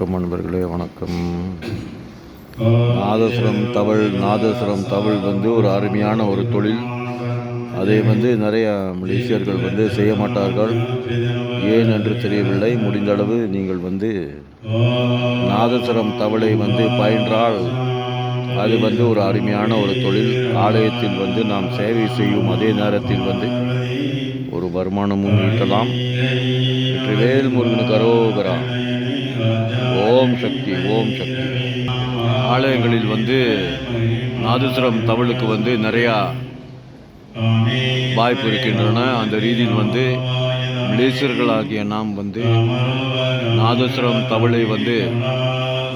வணக்கம் நண்பர்களே, வணக்கம். நாதஸ்வரம் தவழ் வந்து ஒரு அருமையான ஒரு தொழில். அதை நிறைய மலேசியர்கள் செய்ய மாட்டார்கள். ஏன் என்று தெரியவில்லை. முடிந்தளவு நீங்கள் நாதஸ்வரம் தவளை பயின்றால் அது ஒரு அருமையான ஒரு தொழில். ஆலயத்தில் நாம் சேவை செய்யும் அதே நேரத்தில் ஒரு வருமானமும் ஈட்டலாம். வெற்றிவேல் முருகனுக்கு அரோகரா. ஓம் சக்தி, ஓம் சக்தி. ஆலயங்களில் நாதஸ்வரம் தவளுக்கு நிறையா வாய்ப்பு இருக்கின்றன. அந்த ரீதியில் மலேசியர்களாகிய நாம் நாதஸ்வரம் தவளை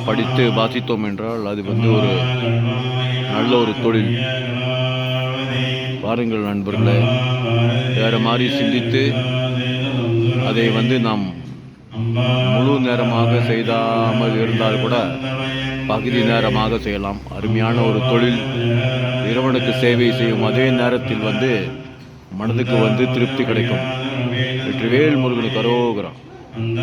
படித்து வாசித்தோம் என்றால் அது ஒரு நல்ல ஒரு தொழில். பாருங்கள் நண்பர்களே, வேறு மாதிரி சிந்தித்து அதை நாம் முழு நேரமாக செய்யாமல் இருந்தால் கூட பகுதி நேரமாக செய்யலாம். அருமையான ஒரு தொழில். இறைவனுக்கு சேவை செய்யும் அதே நேரத்தில் மனதுக்கு திருப்தி கிடைக்கும். வெற்றிவேல் முருகனுக்கு அரோகரா.